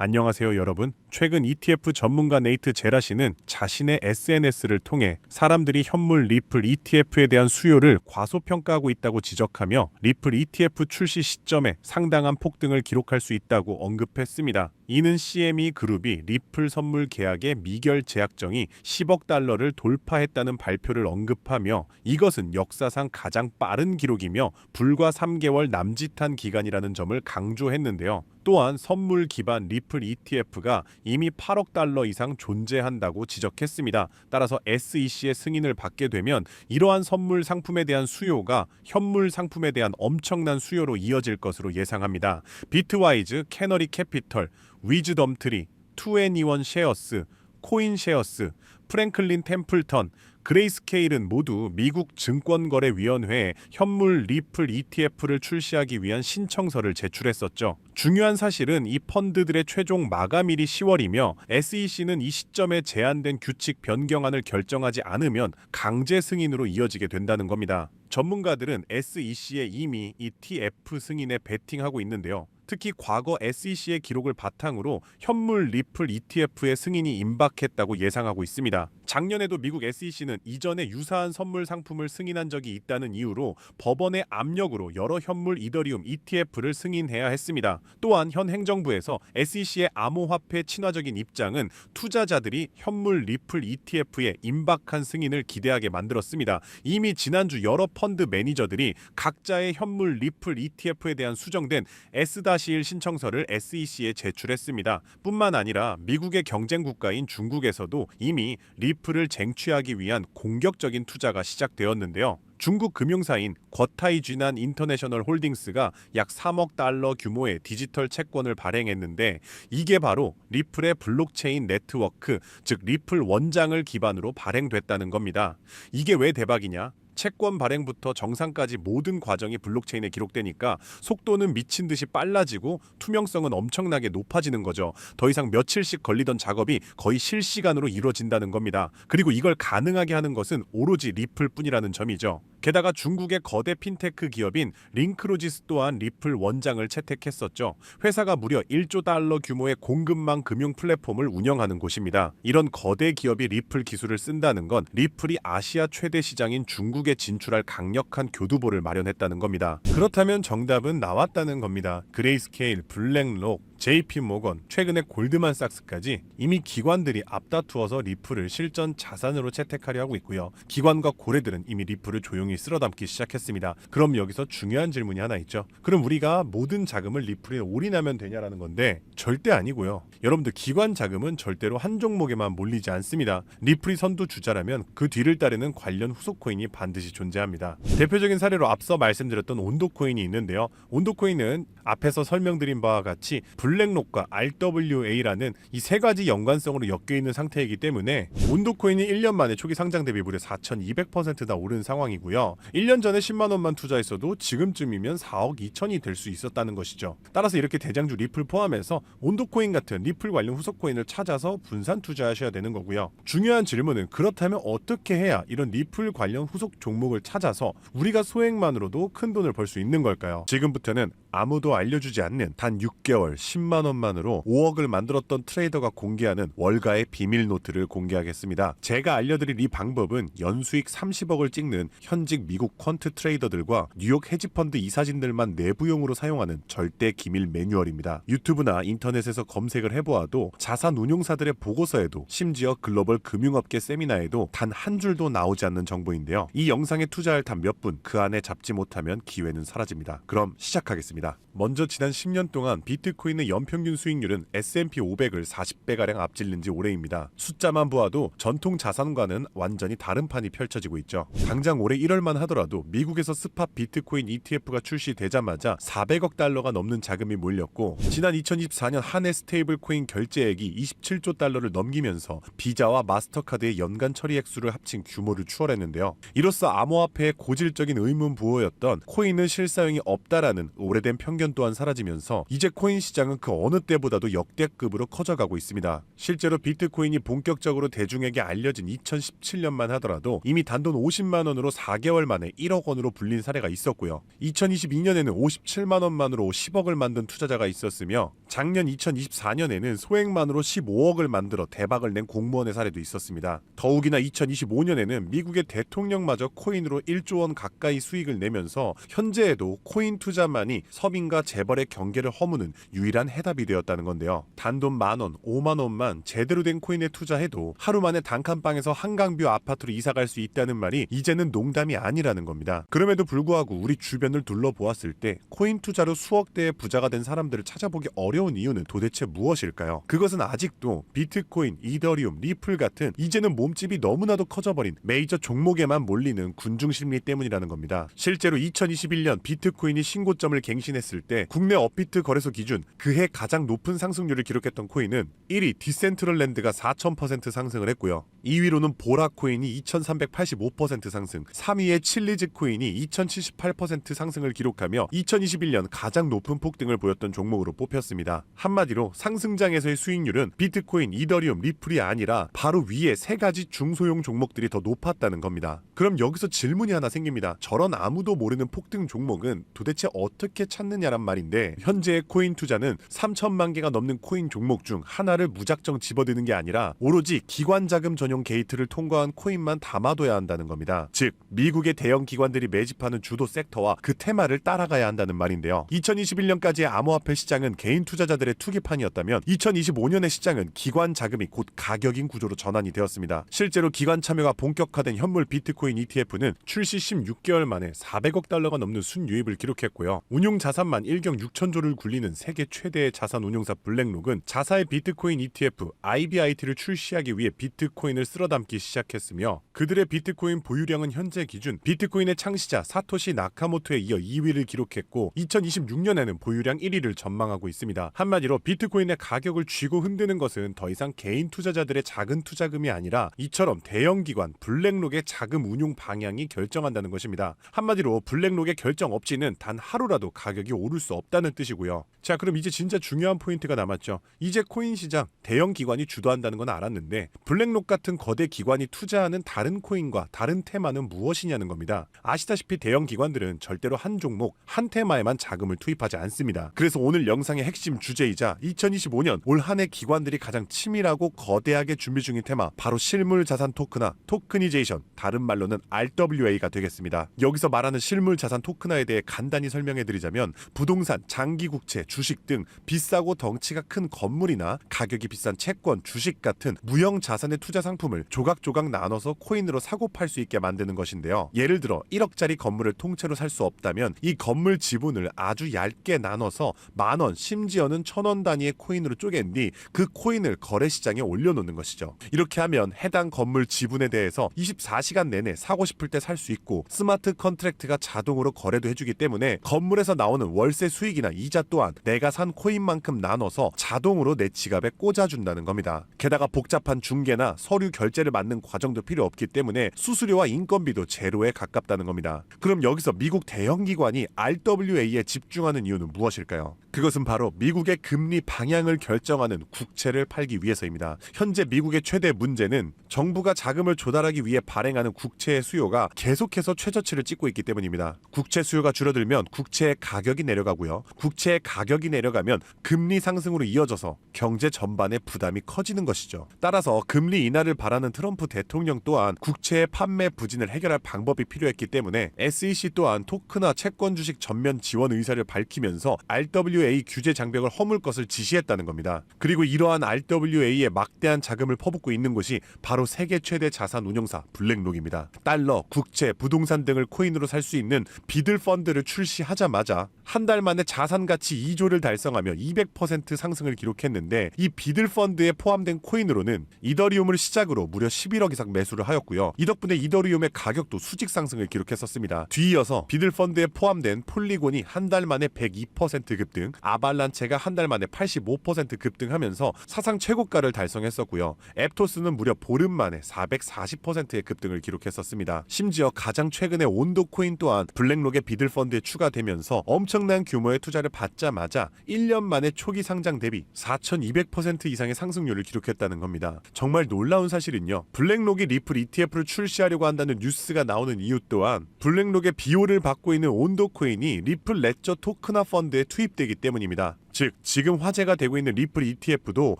안녕하세요 여러분. 최근 ETF 전문가 네이트 제라시는 자신의 SNS를 통해 사람들이 현물 리플 ETF에 대한 수요를 과소평가하고 있다고 지적하며 리플 ETF 출시 시점에 상당한 폭등을 기록할 수 있다고 언급했습니다. 이는 CME 그룹이 리플 선물 계약의 미결 제약정이 10억 달러를 돌파했다는 발표를 언급하며 이것은 역사상 가장 빠른 기록이며 불과 3개월 남짓한 기간이라는 점을 강조했는데요. 또한 선물 기반 리플 ETF가 이미 8억 달러 이상 존재한다고 지적했습니다. 따라서 SEC의 승인을 받게 되면 이러한 선물 상품에 대한 수요가 현물 상품에 대한 엄청난 수요로 이어질 것으로 예상합니다. 비트와이즈, 캐너리 캐피털, 위즈덤트리, 2NE1 셰어스, 코인 셰어스, 프랭클린 템플턴, 그레이스케일은 모두 미국 증권거래위원회에 현물 리플 ETF를 출시하기 위한 신청서를 제출했었죠. 중요한 사실은 이 펀드들의 최종 마감일이 10월이며 SEC는 이 시점에 제한된 규칙 변경안을 결정하지 않으면 강제 승인으로 이어지게 된다는 겁니다. 전문가들은 SEC에 이미 이 TF 승인에 베팅하고 있는데요. 특히 과거 SEC의 기록을 바탕으로 현물 리플 ETF의 승인이 임박했다고 예상하고 있습니다. 작년에도 미국 SEC는 이전에 유사한 선물 상품을 승인한 적이 있다는 이유로 법원의 압력으로 여러 현물 이더리움 ETF를 승인해야 했습니다. 또한 현 행정부에서 SEC의 암호화폐 친화적인 입장은 투자자들이 현물 리플 ETF의 임박한 승인을 기대하게 만들었습니다. 이미 지난주 여러 펀드 매니저들이 각자의 현물 리플 ETF에 대한 수정된 S-1 신청서를 SEC에 제출했습니다. 뿐만 아니라 미국의 경쟁 국가인 중국에서도 이미 리플을 쟁취하기 위한 공격적인 투자가 시작되었는데요. 중국 금융사인 궈타이쥐난 인터내셔널 홀딩스가 약 3억 달러 규모의 디지털 채권을 발행했는데 이게 바로 리플의 블록체인 네트워크, 즉 리플 원장을 기반으로 발행됐다는 겁니다. 이게 왜 대박이냐? 채권 발행부터 정상까지 모든 과정이 블록체인에 기록되니까 속도는 미친 듯이 빨라지고 투명성은 엄청나게 높아지는 거죠. 더 이상 며칠씩 걸리던 작업이 거의 실시간으로 이루어진다는 겁니다. 그리고 이걸 가능하게 하는 것은 오로지 리플뿐이라는 점이죠. 게다가 중국의 거대 핀테크 기업인 링크로지스 또한 리플 원장을 채택했었죠. 회사가 무려 1조 달러 규모의 공급망 금융 플랫폼을 운영하는 곳입니다. 이런 거대 기업이 리플 기술을 쓴다는 건 리플이 아시아 최대 시장인 중국에 진출할 강력한 교두보를 마련했다는 겁니다. 그렇다면 정답은 나왔다는 겁니다. 그레이스케일, 블랙록, JP모건, 최근에 골드만삭스까지 이미 기관들이 앞다투어서 리플을 실전 자산으로 채택하려 하고 있고요. 기관과 고래들은 이미 리플을 조용히 쓸어담기 시작했습니다. 그럼 여기서 중요한 질문이 하나 있죠. 그럼 우리가 모든 자금을 리플에 올인하면 되냐라는 건데 절대 아니고요. 여러분들 기관 자금은 절대로 한 종목에만 몰리지 않습니다. 리플이 선두 주자라면 그 뒤를 따르는 관련 후속 코인이 반드시 존재합니다. 대표적인 사례로 앞서 말씀드렸던 온도코인이 있는데요. 온도코인은 앞에서 설명드린 바와 같이 블랙록과 RWA라는 이 세 가지 연관성으로 엮여 있는 상태이기 때문에 온도코인이 1년 만에 초기 상장 대비 무려 4,200%나 오른 상황이고요. 1년 전에 10만 원만 투자했어도 지금쯤이면 4억 2천이 될 수 있었다는 것이죠. 따라서 이렇게 대장주 리플 포함해서 온도코인 같은 리플 관련 후속 코인을 찾아서 분산 투자하셔야 되는 거고요. 중요한 질문은 그렇다면 어떻게 해야 이런 리플 관련 후속 종목을 찾아서 우리가 소액만으로도 큰 돈을 벌 수 있는 걸까요? 지금부터는 아무도 알려주지 않는 단 6개월 10만 원만으로 5억을 만들었던 트레이더가 공개하는 월가의 비밀 노트를 공개하겠습니다. 제가 알려드릴 이 방법은 연수익 30억을 찍는 현직 미국 퀀트 트레이더들과 뉴욕 헤지펀드 이사진들만 내부용으로 사용하는 절대 기밀 매뉴얼입니다. 유튜브나 인터넷에서 검색을 해보아도 자산 운용사들의 보고서에도 심지어 글로벌 금융업계 세미나에도 단 한 줄도 나오지 않는 정보인데요. 이 영상에 투자할 단 몇 분 그 안에 잡지 못하면 기회는 사라집니다. 그럼 시작하겠습니다. 먼저 지난 10년 동안 비트코인의 연평균 수익률은 S&P 500을 40배가량 앞질른 지 오래입니다. 숫자만 보아도 전통 자산과는 완전히 다른 판이 펼쳐지고 있죠. 당장 올해 1월만 하더라도 미국에서 스팟 비트코인 ETF가 출시되자마자 400억 달러가 넘는 자금이 몰렸고 지난 2024년 한 해 스테이블 코인 결제액이 27조 달러를 넘기면서 비자와 마스터카드의 연간 처리 액수를 합친 규모를 추월했는데요. 이로써 암호화폐의 고질적인 의문 부호였던 코인은 실사용이 없다라는 오래된 대한 편견 또한 사라지면서 이제 코인 시장은 그 어느 때보다도 역대급으로 커져가고 있습니다. 실제로 비트코인이 본격적으로 대중에게 알려진 2017년만 하더라도 이미 단돈 50만 원으로 4개월 만에 1억 원으로 불린 사례가 있었고요. 2022년에는 57만 원만으로 10억을 만든 투자자가 있었으며 작년 2024년에는 소액만으로 15억을 만들어 대박을 낸 공무원의 사례도 있었습니다. 더욱이나 2025년에는 미국의 대통령마저 코인으로 1조 원 가까이 수익을 내면서 현재에도 코인 투자만이 서민과 재벌의 경계를 허무는 유일한 해답이 되었다는 건데요. 단돈 만원, 5만 원만 제대로 된 코인에 투자해도 하루 만에 단칸방에서 한강뷰 아파트로 이사갈 수 있다는 말이 이제는 농담이 아니라는 겁니다. 그럼에도 불구하고 우리 주변을 둘러보았을 때 코인 투자로 수억대의 부자가 된 사람들을 찾아보기 어려운 이유는 도대체 무엇일까요? 그것은 아직도 비트코인, 이더리움, 리플 같은 이제는 몸집이 너무나도 커져버린 메이저 종목에만 몰리는 군중심리 때문이라는 겁니다. 실제로 2021년 비트코인이 신고점을 갱신했을 때 국내 업비트 거래소 기준 그해 가장 높은 상승률을 기록했던 코인은 1위 디센트럴랜드가 4000% 상승을 했고요. 2위로는 보라코인이 2385% 상승, 3위의 칠리즈 코인이 2078% 상승을 기록하며 2021년 가장 높은 폭등을 보였던 종목으로 뽑혔습니다. 한마디로 상승장에서의 수익률은 비트코인, 이더리움, 리플이 아니라 바로 위에 세 가지 중소형 종목들이 더 높았다는 겁니다. 그럼 여기서 질문이 하나 생깁니다. 저런 아무도 모르는 폭등 종목은 도대체 어떻게 찾느냐란 말인데 현재의 코인 투자는 3천만 개가 넘는 코인 종목 중 하나를 무작정 집어드는 게 아니라 오로지 기관 자금 전용 게이트를 통과한 코인만 담아둬야 한다는 겁니다. 즉 미국의 대형 기관들이 매집하는 주도 섹터와 그 테마를 따라가야 한다는 말인데요. 2021년까지의 암호화폐 시장은 개인 투자자들의 투기판이었다면 2025년의 시장은 기관 자금이 곧 가격인 구조로 전환이 되었습니다. 실제로 기관 참여가 본격화된 현물 비트코인 ETF는 출시 16개월 만에 400억 달러가 넘는 순유입을 기록했고요. 운용 자산만 1경 6천조를 굴리는 세계 최대의 자산 운용사 블랙록은 자사의 비트코인 ETF IBIT를 출시하기 위해 비트코인을 쓸어담기 시작했으며 그들의 비트코인 보유량은 현재 기준 비트코인의 창시자 사토시 나카모토에 이어 2위를 기록했고 2026년에는 보유량 1위를 전망하고 있습니다. 한마디로 비트코인의 가격을 쥐고 흔드는 것은 더 이상 개인 투자자들의 작은 투자금이 아니라 이처럼 대형 기관 블랙록의 자금 운용 방향이 결정한다는 것입니다. 한마디로 블랙록의 결정 없이는 단 하루라도 가격이 오를 수 없다는 뜻이고요. 자, 그럼 이제 진짜 중요한 포인트가 남았죠. 이제 코인 시장 대형 기관이 주도한다는 건 알았는데 블랙록 같은 거대 기관이 투자하는 다른 코인과 다른 테마는 무엇이냐는 겁니다. 아시다시피 대형 기관들은 절대로 한 종목, 한 테마에만 자금을 투입하지 않습니다. 그래서 오늘 영상의 핵심 주제이자 2025년 올 한 해 기관들이 가장 치밀하고 거대하게 준비 중인 테마 바로 실물 자산 토큰화, 토크니제이션, 다른 말로는 RWA가 되겠습니다. 여기서 말하는 실물 자산 토큰화에 대해 간단히 설명해드리자면 부동산, 장기국채, 주식 등 비싸고 덩치가 큰 건물이나 가격이 비싼 채권, 주식 같은 무형 자산의 투자 상품을 조각조각 나눠서 코인으로 사고 팔 수 있게 만드는 것인데요. 예를 들어 1억짜리 건물을 통째로 살 수 없다면 이 건물 지분을 아주 얇게 나눠서 만원, 심지어는 1000원 단위의 코인으로 쪼갠 뒤 그 코인을 거래시장에 올려놓는 것이죠. 이렇게 하면 해당 건물 지분에 대해서 24시간 내내 사고 싶을 때 살 수 있고 스마트 컨트랙트가 자동으로 거래도 해주기 때문에 건물에서 나오는 월세 수익이나 이자 또한 내가 산 코인만큼 나눠서 자동으로 내 지갑에 꽂아준다는 겁니다. 게다가 복잡한 중개나 서류 결제를 맡는 과정도 필요 없기 때문에 수수료와 인건비도 제로에 가깝다는 겁니다. 그럼 여기서 미국 대형 기관이 RWA에 집중하는 이유는 무엇일까요? 그것은 바로 미국의 금리 방향을 결정하는 국채를 팔기 위해서입니다. 현재 미국의 최대 문제는 정부가 자금을 조달하기 위해 발행하는 국채의 수요가 계속해서 최저치를 찍고 있기 때문입니다. 국채 수요가 줄어들면 국채의 가격이 내려가고요. 국채의 가격이 내려가면 금리 상승으로 이어져서 경제 전반의 부담이 커지는 것이죠. 따라서 금리 인하를 바라는 트럼프 대통령 또한 국채의 판매 부진을 해결할 방법이 필요했기 때문에 SEC 또한 토크나 채권 주식 전면 지원 의사를 밝히면서 RWA 규제 장벽을 허물 것을 지시했다는 겁니다. 그리고 이러한 RWA에 막대한 자금을 퍼붓고 있는 곳이 바로 세계 최대 자산 운용사 블랙록입니다. 달러, 국채, 부동산 등을 코인으로 살 수 있는 비들 펀드를 출시하자마자 한 달 만에 자산 가치 2조를 달성하며 200% 상승을 기록했는데 이 비들 펀드에 포함된 코인으로는 이더리움을 시작으로 무려 11억 이상 매수를 하였고요. 이 덕분에 이더리움의 가격도 수직 상승을 기록했었습니다. 뒤이어서 비들 펀드에 포함된 폴리곤이 한 달 만에 102% 급등, 급등, 아발란체가 한 달 만에 85% 급등하면서 사상 최고가를 달성했었고요. 앱토스는 무려 보름 만에 440%의 급등을 기록했었습니다. 심지어 가장 최근에 온도코인 또한 블랙록의 비들펀드에 추가되면서 엄청난 규모의 투자를 받자마자 1년 만에 초기 상장 대비 4200% 이상의 상승률을 기록했다는 겁니다. 정말 놀라운 사실은요. 블랙록이 리플 ETF를 출시하려고 한다는 뉴스가 나오는 이유 또한 블랙록의 비호를 받고 있는 온도코인이 리플 레저 토크나 펀드에 투입되기 때문입니다. 즉 지금 화제가 되고 있는 리플 ETF도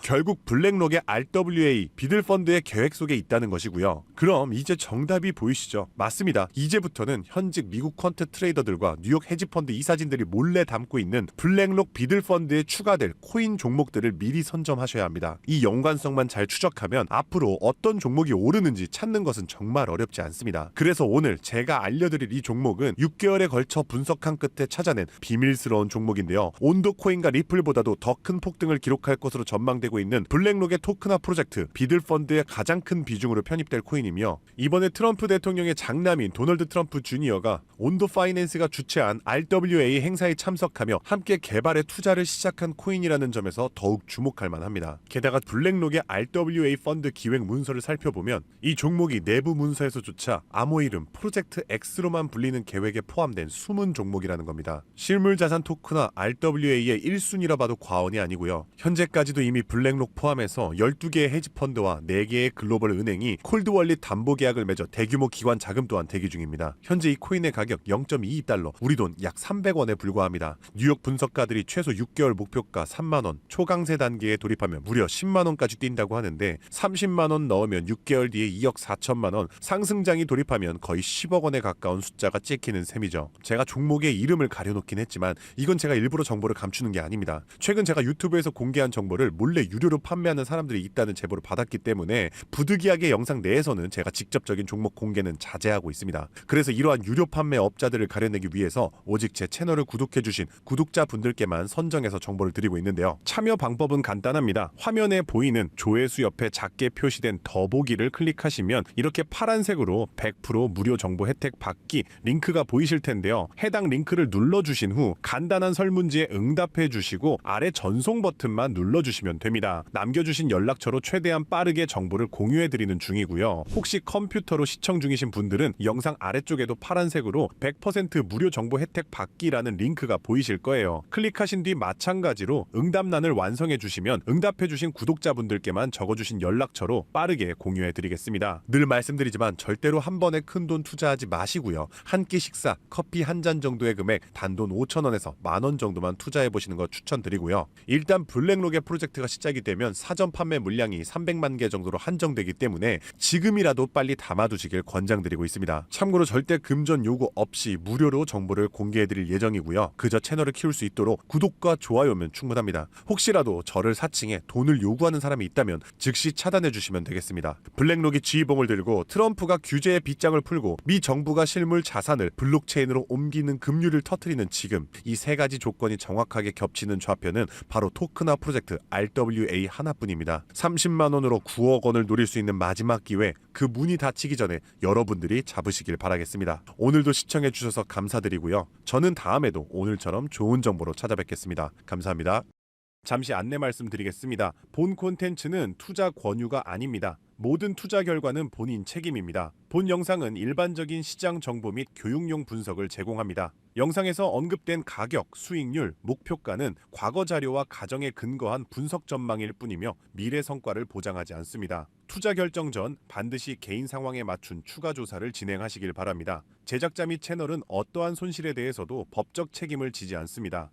결국 블랙록의 RWA 비들펀드의 계획 속에 있다는 것이고요. 그럼 이제 정답이 보이시죠? 맞습니다. 이제부터는 현직 미국 퀀트 트레이더들과 뉴욕 헤지펀드 이사진들이 몰래 담고 있는 블랙록 비들펀드에 추가될 코인 종목들을 미리 선점하셔야 합니다. 이 연관성만 잘 추적하면 앞으로 어떤 종목이 오르는지 찾는 것은 정말 어렵지 않습니다. 그래서 오늘 제가 알려드릴 이 종목은 6개월에 걸쳐 분석한 끝에 찾아낸 비밀스러운 종목인데요. 온도코인과 리플보다도 더 큰 폭등을 기록할 것으로 전망되고 있는 블랙록의 토크나 프로젝트 비들펀드의 가장 큰 비중으로 편입될 코인이며 이번에 트럼프 대통령의 장남인 도널드 트럼프 주니어가 온도 파이낸스가 주최한 RWA 행사에 참석하며 함께 개발에 투자를 시작한 코인이라는 점에서 더욱 주목할 만합니다. 게다가 블랙록의 RWA 펀드 기획 문서를 살펴보면 이 종목이 내부 문서에서조차 암호 이름 프로젝트 X로만 불리는 계획에 포함된 숨은 종목이라는 겁니다. 실물자산 토크나 RWA의 1순위라 봐도 과언이 아니고요. 현재까지도 이미 블랙록 포함해서 12개의 헤지펀드와 4개의 글로벌 은행이 콜드월릿 담보 계약을 맺어 대규모 기관 자금 또한 대기 중입니다. 현재 이 코인의 가격 0.22달러, 우리 돈 약 300원에 불과합니다. 뉴욕 분석가들이 최소 6개월 목표가 3만원, 초강세 단계에 돌입하면 무려 10만원까지 뛴다고 하는데 30만원 넣으면 6개월 뒤에 2억 4천만원, 상승장이 돌입하면 거의 10억 원에 가까운 숫자가 찍히는 셈이죠. 제가 종목의 이름을 가려놓긴 했지만 이건 제가 일부러 정보를 감추는 게 아닙니다. 최근 제가 유튜브에서 공개한 정보를 몰래 유료로 판매하는 사람들이 있다는 제보를 받았기 때문에 부득이하게 영상 내에서는 제가 직접적인 종목 공개는 자제하고 있습니다. 그래서 이러한 유료 판매 업자들을 가려내기 위해서 오직 제 채널을 구독해주신 구독자분들께만 선정해서 정보를 드리고 있는데요. 참여 방법은 간단합니다. 화면에 보이는 조회수 옆에 작게 표시된 더보기를 클릭하시면 이렇게 파란색으로 100% 무료 정보 혜택 받기 링크가 보이실 텐데요. 해당 링크를 눌러주신 후 간단한 설문지에 응답해 주시고 아래 전송 버튼만 눌러주시면 됩니다. 남겨주신 연락처로 최대한 빠르게 정보를 공유해드리는 중이고요. 혹시 컴퓨터로 시청 중이신 분들은 영상 아래쪽에도 파란색으로 100% 무료 정보 혜택 받기라는 링크가 보이실 거예요. 클릭하신 뒤 마찬가지로 응답란을 완성해 주시면 응답해 주신 구독자분들께만 적어주신 연락처로 빠르게 공유해 드리겠습니다. 늘 말씀드리지만 절대로 한 번에 큰돈 투자하지 마시고요. 한 끼 식사, 커피 한 잔 정도의 금액 단돈 5,000원에서 만원 정도만 투자해 보시는 거 추천드리고요. 일단 블랙록의 프로젝트가 시작이 되면 사전 판매 물량이 300만 개 정도로 한정되기 때문에 지금이라도 빨리 담아두시길 권장드리고 있습니다. 참고로 절대 금전 요구 없이 무료로 정보를 공개해드릴 예정이고요. 그저 채널을 키울 수 있도록 구독과 좋아요면 충분합니다. 혹시라도 저를 사칭해 돈을 요구하는 사람이 있다면 즉시 차단해주시면 되겠습니다. 블랙록이 지휘봉을 들고 트럼프가 규제의 빗장을 풀고 미 정부가 실물 자산을 블록체인으로 옮기는 급류를 터뜨리는 지금 이 세 가지 조건이 정확하게 겹치는 좌표는 바로 토크나 프로젝트 RWA 하나뿐입니다. 30만 원으로 9억 원을 노릴 수 있는 마지막 기회, 그 문이 닫히기 전에 여러분들이 잡으시길 바라겠습니다. 오늘도 시청해 주셔서 감사드리고요. 저는 다음에도 오늘처럼 좋은 정보로 찾아뵙겠습니다. 감사합니다. 잠시 안내 말씀드리겠습니다. 본 콘텐츠는 투자 권유가 아닙니다. 모든 투자 결과는 본인 책임입니다. 본 영상은 일반적인 시장 정보 및 교육용 분석을 제공합니다. 영상에서 언급된 가격, 수익률, 목표가는 과거 자료와 가정에 근거한 분석 전망일 뿐이며 미래 성과를 보장하지 않습니다. 투자 결정 전 반드시 개인 상황에 맞춘 추가 조사를 진행하시길 바랍니다. 제작자 및 채널은 어떠한 손실에 대해서도 법적 책임을 지지 않습니다.